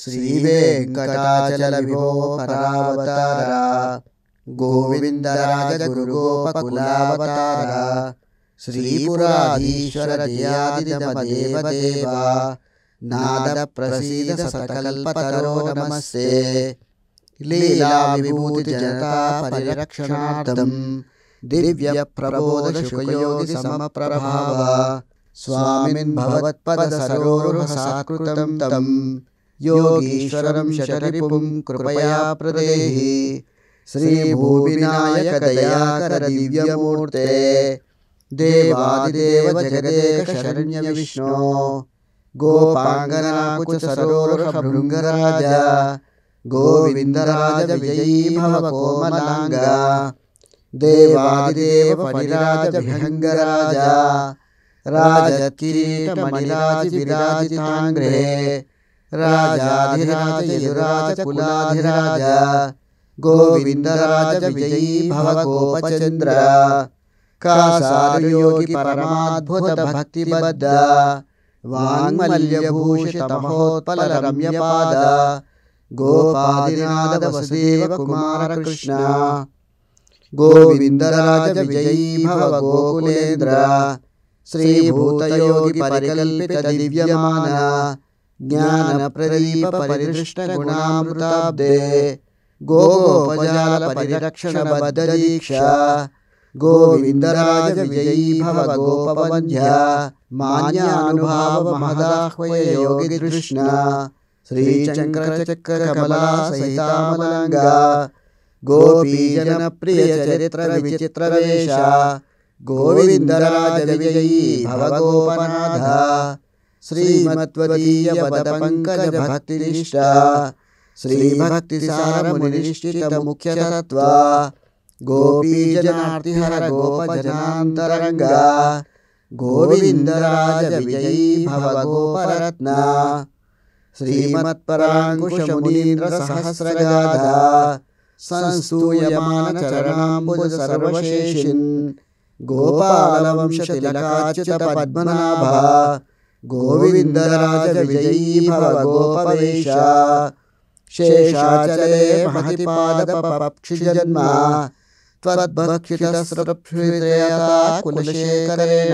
श्रीवेङ्कटाचलविभो परावतारा गोविन्दराजगुरुगोपकुलावतारा श्रीपुराधीश्वर जयादिदमदेवदेवा नादप्रसीद सकल्पतरो नमस्ते। लीलाविभूतिजनता परिरक्षणार्थं दिव्यप्रबोधशुकयोगि समप्रभाव स्वामिन् भवत्पदसरोरुहसात्कृतं तं योगीश्वरं शतरिपुं कृपया प्रदेहि। श्रीभूविनायक दयाकर दिव्यमूर्ते देवादिदेव जगदेक शरण्य विष्णो गोपांगनाकुच सरोरुहभृङ्गराज गोविन्दराज विजयी भव कोमलांगा देवादिदेव फणिराज विहंगराज राजकिरीटमणिराज विराजितांग्रे राजाधिराज यदुराज कुलाधिराज गोविन्दराज विजयी भव गोपचंद्र कासारयोगी परमाद्भुत भक्तिबद्ध वाङ्मल्यभूषित महोत्पल रम्यपाद गोपादिनाथ वसुदेव कुमार कृष्ण गोविन्दराज विजयी भव गोकुलेन्द्र श्रीभूतयोगी परिकल्पित दिव्यमान ज्ञान प्रदीप परिदृष्ट गुणामृताब्दे गोगोपजाल परिरक्षण बद्ध दीक्षा गोविन्दराज विजयी भव गोपवन्ध्य मान्यानुभाव महदाह्वय योगी कृष्ण श्रीचक्रचक्र कमला सहितामलांगा गोपीजन प्रिय चरित्र विचित्र वेश गोविन्दराज विजयी भव गोपनाथ श्रीमत्वदीय पद पंकज भक्तिनिष्ठ श्रीभक्तिसार मुनिनिष्ठित मुख्य तत्व गोपीजनार्तिहर गोपजनान्तरंगा गोविन्दराज विजयी भव गोपरत्न श्रीमत्पराङ्कुश मुनीन्द्र सहस्रगाधा संस्तूयमान चरणाम्बुज सर्वशेषिन् गोपालवंश तिलकाच्युत पद्मनाभ गोविन्दराज विजयी भव गोपवेश शेषाचले महतिपादपक्षिजन्म त्वद्भक्षितस्रप्स्फुरितयता कुलशेखरेण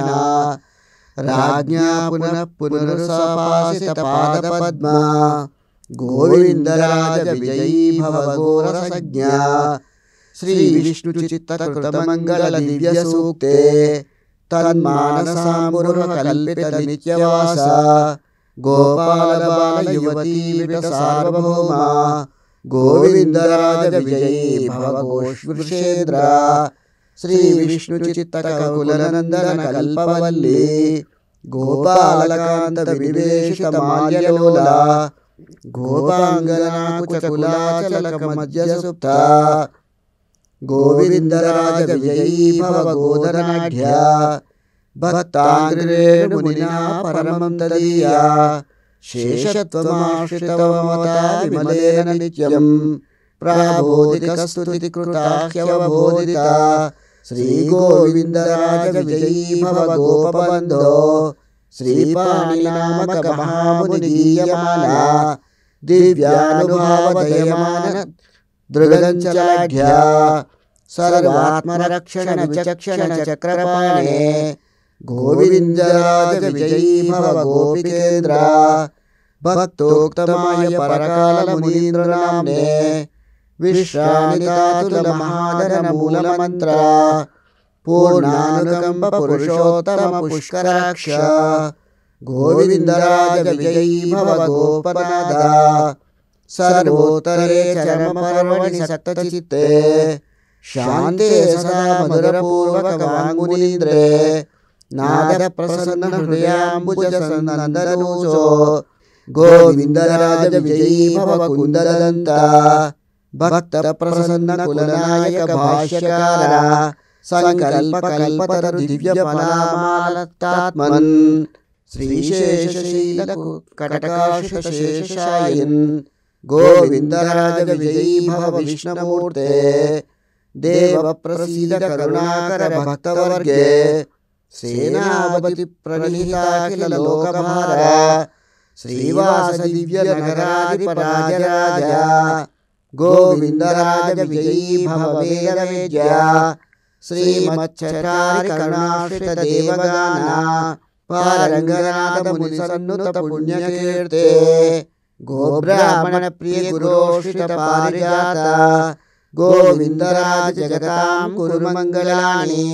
राज्ञा पुनः पुनरुसपासितपादपद्मा गोविन्दराज विजयी भव गोरसज्ञा श्रीविष्णुचित्तकृतमङ्गल दिव्यसूक्ते तन्मानसाम्बुरुहकल्पितनित्यवास गोपाल युवती विट सार्वभौमा गोविन्दराज विजयी भव गोष्वृषेन्द्र श्रीविष्णुचित्तकुलनन्दन कल्पवल्ली गोपालकान्त विनिवेशित माल्यलोला गोपाङ्गनाकुचकुलाचलकमध्यसुप्ता गोविन्दराज विजयी भव गोदरनाढ्या भक्ताङ्घ्रिरेणुमुनिना परमं तदीया शेषत्वमाश्रितवमता विमलेन नित्यं प्राबोधिकस्तुतिकृता ह्यवबोधिता श्रीगोविन्दराज विजयी भव गोपबन्धो श्रीपाणिनामक महामुनिगीयमाना दिव्यानुभावदयमान दृगञ्चलाढ्या सर्वात्मरक्षण विचक्षण चक्रपाणे गोविन्दराज विजयी भव गोपिकेन्द्र भक्तोक्तमाय परकाल मुनीन्द्र नाम्ने विश्राणितातुल महादन मूलमन्त्र पूर्णानुकंप पुरुषोत्तम पुष्कराक्ष गोविन्दराज विजयी भव गोपनाथ सर्वोत्तरे चरमपर्वणि सक्तचित्ते शान्ते सदा मधुरपूर्वक वाङ्मुनीन्द्रे नाद प्रसन्न हृदयाम्बुज सनन्दनोचो गोविन्दराज विजयी भव कुन्दलदन्त भक्त प्रसन्न कुलनायक भाष्यकार संकल्पकल्पतरु दिव्यफलामालत्तात्मन् श्रीशेषशील कटकाशेषशायिन् गोविन्दराज विजयी भव विष्णुमूर्ते देव प्रसीद करुणाकर भक्तवर्गे सेनावति प्रणिहिताखिल लोकभार శ్రీవాస దివ్య నగరాధిపరాజరాజ గోవిందరాజ విజయీ భవ వేద విద్య శ్రీమచ్చచారి కరుణాశ్రిత దేవగాన పారంగనాథ ముని సన్నుత పుణ్యకీర్తే గోబ్రాహ్మణ ప్రియ గురోశ్రిత పారిజాత గోవిందరాజ జగతాం కురు మంగళాని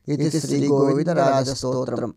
ఇది శ్రీ గోవిందరాజ స్తోత్రం.